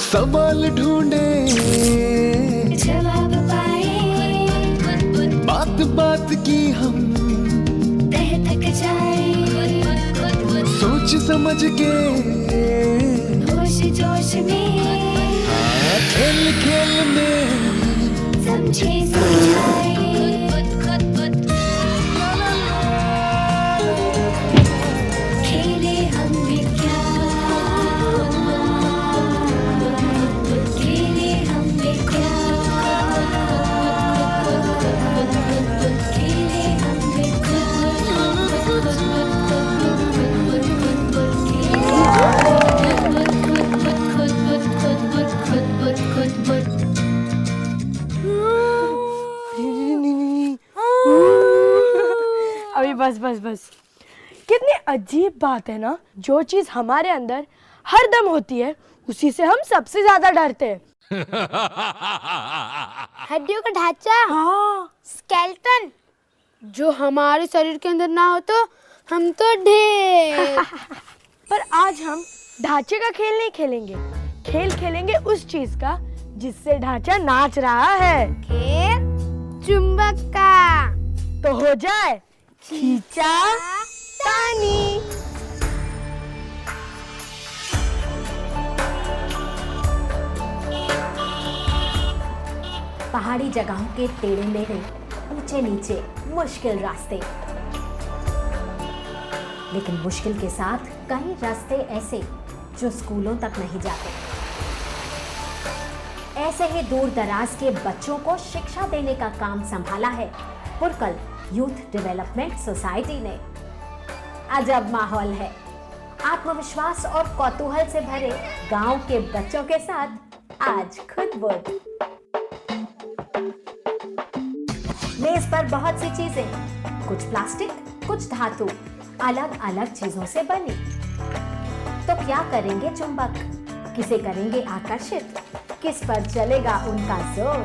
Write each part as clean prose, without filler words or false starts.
सवाल ढूंढे जवाब पाए, बात बात की हम तह तक जाए, सोच समझ के होश जोश में, खेल खेल में समझे समझाए, खेले हम विज्ञान, खेले हम विज्ञान, खेले हम अभी बस बस बस। कितनी अजीब बात है ना, जो चीज हमारे अंदर हर दम होती है उसी से हम सबसे ज्यादा डरते हैं। हड्डियों का ढांचा, हाँ, स्केलेटन, जो हमारे शरीर के अंदर ना हो तो हम तो ढेर। पर आज हम ढांचे का खेल नहीं खेलेंगे, खेल खेलेंगे उस चीज का जिससे ढांचा नाच रहा है। खेल चुंबक का। तो हो जाए खींचा तानी। पहाड़ी जगहों के टेढ़े मेढ़े, ऊंचे नीचे, मुश्किल रास्ते, लेकिन मुश्किल के साथ कई रास्ते ऐसे जो स्कूलों तक नहीं जाते। ऐसे ही दूर दराज के बच्चों को शिक्षा देने का काम संभाला है पुरकल यूथ डेवलपमेंट सोसाइटी ने। अजब माहौल है, आत्मविश्वास और कौतूहल से भरे गांव के बच्चों के साथ आज खुद बुद। मेज पर बहुत सी चीजें, कुछ प्लास्टिक, कुछ धातु, अलग अलग चीजों से बनी। तो क्या करेंगे चुंबक, किसे करेंगे आकर्षित, किस पर चलेगा उनका जोर?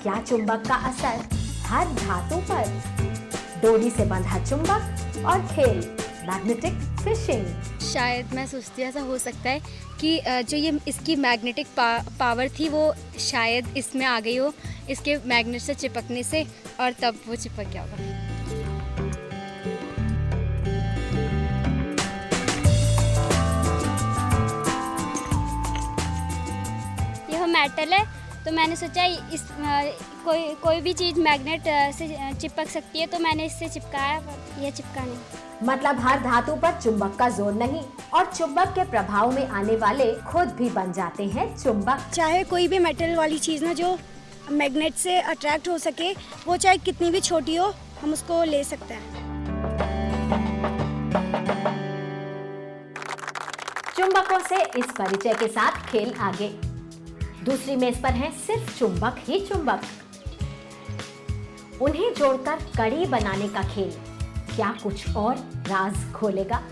क्या चुंबक का असर हर धातु पर? डोरी से बंधा चुंबक और खेल मैग्नेटिक फिशिंग। शायद मैं सोचती ऐसा हो सकता है कि जो ये इसकी मैग्नेटिक पावर थी वो शायद इसमें आ गई हो, इसके मैग्नेट से चिपकने से, और तब वो चिपक गया होगा। यह मेटल है तो मैंने सोचा इस कोई भी चीज़ मैग्नेट से चिपक सकती है, तो मैंने इससे चिपकाया, पर यह चिपका नहीं। मतलब हर धातु पर चुंबक का जोर नहीं, और चुंबक के प्रभाव में आने वाले खुद भी बन जाते हैं चुंबक। चाहे कोई भी मेटल वाली चीज़ ना जो मैग्नेट से अट्रैक्ट हो सके, वो चाहे कितनी भी छोटी हो, हम उसको ले सकते हैं। चुंबकों से इस परिचय के साथ खेल आगे। दूसरी मेज पर हैं सिर्फ चुंबक ही चुंबक। उन्हें जोड़कर कड़ी बनाने का खेल क्या कुछ और राज खोलेगा?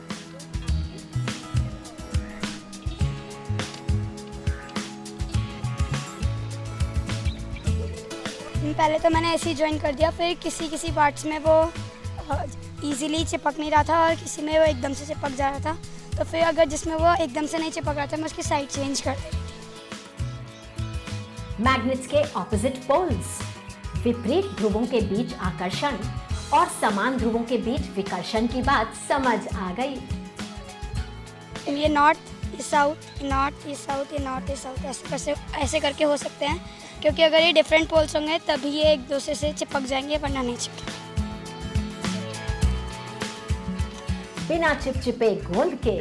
पहले तो मैंने ऐसे ही ज्वाइन कर दिया, फिर किसी पार्ट्स में वो इजीली चिपक नहीं रहा था और किसी में वो एकदम से चिपक जा रहा था। तो फिर अगर जिसमें वो एकदम से नहीं चिपक रहा था, मैं उसकी साइड चेंज कर दी। मैग्नेट्स के ऑपोजिट पोल्स, विपरीत ध्रुवों के बीच आकर्षण और समान ध्रुवों के बीच विकर्षण की बात समझ आ गई। ये नॉर्थ, ये साउथ, नॉर्थ, ये साउथ, ये नॉर्थ, ये साउथ, ऐसे करके हो सकते हैं, क्योंकि अगर ये डिफरेंट पोल्स होंगे तभी ये एक दूसरे से चिपक जाएंगे, वरना नहीं चिपके। बिना चिपचिपे गोंद के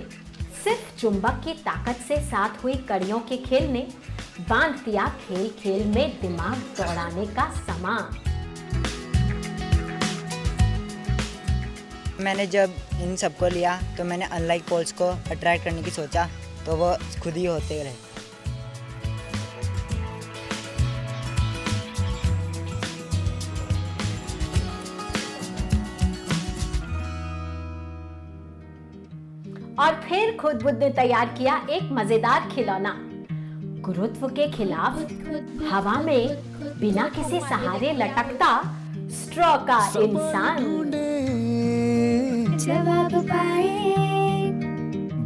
सिर्फ चुंबक की ताकत से साथ हुई कड़ियों के खेल ने बांध दिया खेल खेल में दिमाग दौड़ाने का समा। मैंने जब इन सबको लिया तो मैंने अनलाइक पोल्स को अट्रैक्ट करने की सोचा, तो वो खुद ही होते रहे। और फिर खुद बुद्ध ने तैयार किया एक मजेदार खिलौना। गुरुत्व के खिलाफ हवा में बिना किसी सहारे लटकता स्ट्रॉ का इंसान। जवाब पाए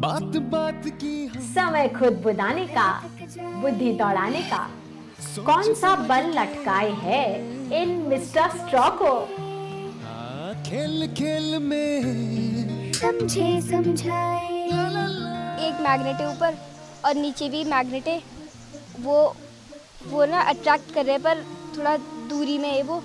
बात बात की हम समय खुद बुदाने का, बुद्धि दौड़ाने का कौन सा बल लटकाए है इन मिस्टर स्ट्रॉ को। खेल खेल में समझे समझाए। एक मैग्नेट है ऊपर और नीचे भी मैग्नेट है, वो ना अट्रैक्ट कर रहे हैं पर थोड़ा दूरी में है वो,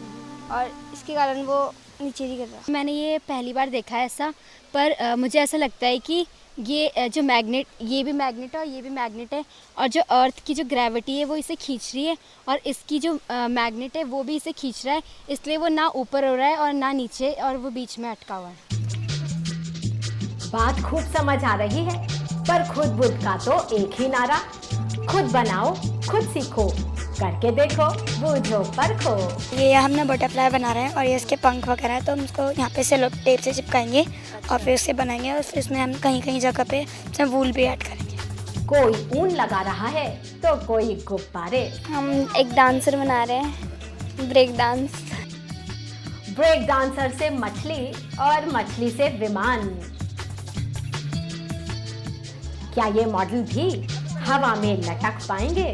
और इसके कारण वो नीचे नहीं कर रहा। मैंने ये पहली बार देखा है ऐसा, पर मुझे ऐसा लगता है कि ये जो मैग्नेट, ये भी मैग्नेट है और ये भी मैग्नेट है, और जो अर्थ की जो ग्रेविटी है वो इसे खींच रही है, और इसकी जो मैग्नेट है वो भी इसे खींच रहा है, इसलिए वो ना ऊपर हो रहा है और ना नीचे, और वो बीच में अटका हुआ है। बात खूब समझ आ रही है, पर खुद बुद्ध का तो एक ही नारा, खुद बनाओ खुद सीखो, करके देखो बूझो परखो। ये हमने बटरफ्लाई बना रहे हैं और ये इसके पंख वगैरह है, तो हम इसको यहाँ पे सेलो टेप से चिपकाएंगे और फिर उससे बनाएंगे, और फिर इसमें हम कहीं कहीं जगह पे इसमें वूल भी ऐड करेंगे। कोई ऊन लगा रहा है तो कोई गुब्बारे। हम एक डांसर बना रहे हैं, ब्रेक डांस। ब्रेक डांसर से मछली और मछली से विमान। क्या ये मॉडल भी हवा में लटक पाएंगे?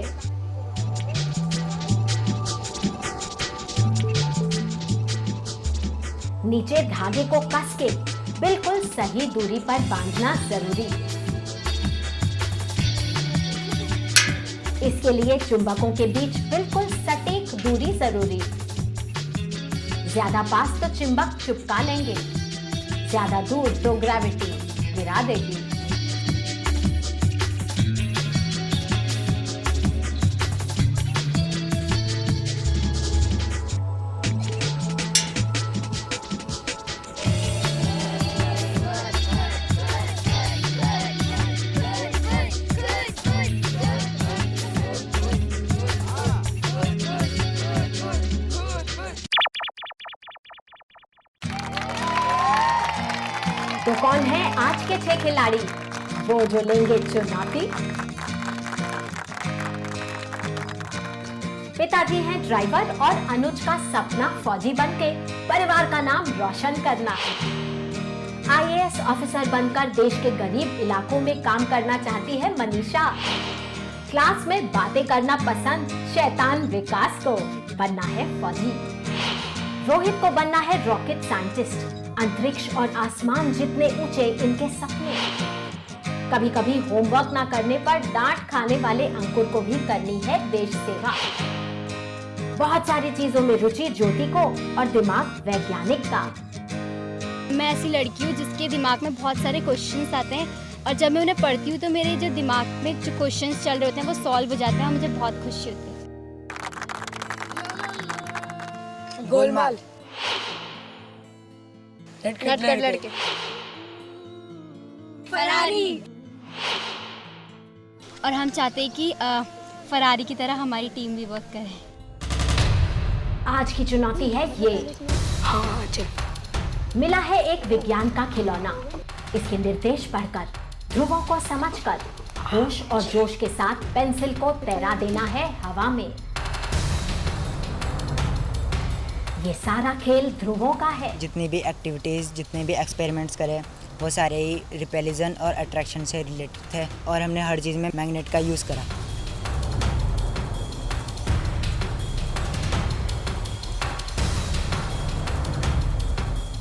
नीचे धागे को कस के बिल्कुल सही दूरी पर बांधना जरूरी। इसके लिए चुंबकों के बीच बिल्कुल सटीक दूरी जरूरी। ज्यादा पास तो चुंबक चिपका लेंगे, ज्यादा दूर तो ग्रेविटी गिरा देगी। तो कौन है आज के 6 खिलाड़ी, वो जो लेंगे चुनौती? पिताजी हैं ड्राइवर और अनुज का सपना फौजी बनके परिवार का नाम रोशन करना। आईएएस ऑफिसर बनकर देश के गरीब इलाकों में काम करना चाहती है मनीषा। क्लास में बातें करना पसंद शैतान विकास को, बनना है फौजी। रोहित को बनना है रॉकेट साइंटिस्ट, अंतरिक्ष और आसमान जितने ऊंचे इनके सपने। कभी कभी होमवर्क ना करने पर डांट खाने वाले अंकुर को भी करनी है देश सेवा। बहुत सारी चीजों में रुचि ज्योति को और दिमाग वैज्ञानिक का। मैं ऐसी लड़की हूँ जिसके दिमाग में बहुत सारे क्वेश्चंस आते हैं, और जब मैं उन्हें पढ़ती हूँ तो मेरे जो दिमाग में जो क्वेश्चंस चल रहे होते हैं वो सॉल्व हो जाते हैं और मुझे बहुत खुशी होती है। गोलमाल, नटखट लड़के, फरारी। और हम चाहते हैं कि फरारी की तरह हमारी टीम भी वर्क करे। आज की चुनौती है ये। हाँ चल। मिला है एक विज्ञान का खिलौना। इसके निर्देश पढ़कर, ध्रुवों को समझकर, होश और जोश के साथ पेंसिल को तैरा देना है हवा में। ये सारा खेल ध्रुवों का है। जितनी भी एक्टिविटीज़, जितने भी एक्सपेरिमेंट्स करें वो सारे ही रिपेलिजन और अट्रैक्शन से रिलेटेड थे, और हमने हर चीज़ में मैग्नेट का यूज़ करा।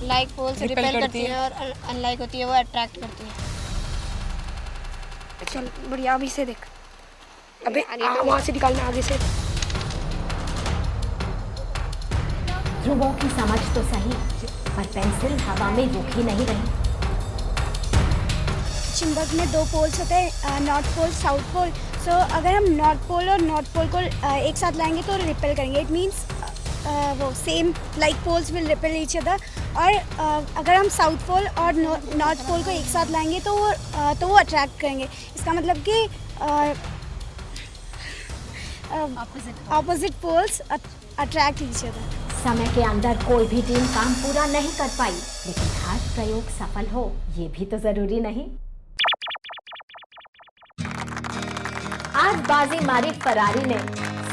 लाइक पोल से रिपेल करती है और अनलाइक होती है वो अट्रैक्ट करती है। चल बढ़िया, अभी से देख। अबे वहाँ से निकालना आगे से। ध्रुवों की समझ तो सही, पर पेंसिल हवा में रुकी नहीं रही। चुंबक में 2 पोल्स होते हैं, नॉर्थ पोल साउथ पोल। सो अगर हम नॉर्थ पोल और नॉर्थ पोल को एक साथ लाएंगे तो रिपेल करेंगे। इट मीन्स वो same like poles will repel each other. और अगर हम साउथ पोल और नॉर्थ पोल को एक साथ लाएंगे तो वो अट्रैक्ट करेंगे। इसका मतलब कि opposite poles attract each other. समय के अंदर कोई भी टीम काम पूरा नहीं कर पाई, लेकिन हर प्रयोग सफल हो ये भी तो जरूरी नहीं। आज बाजी मारी फरारी ने,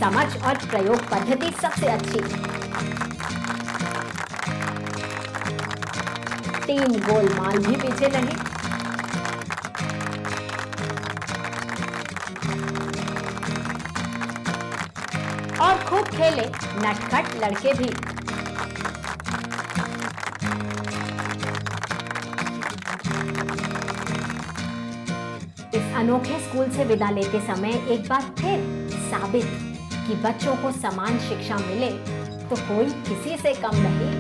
समझ और प्रयोग पद्धति सबसे अच्छी। 3 गोलमाल भी पीछे नहीं। और खूब खेले नटखट लड़के भी। इस अनोखे स्कूल से विदा लेते समय एक बार फिर साबित कि बच्चों को समान शिक्षा मिले तो कोई किसी से कम नहीं।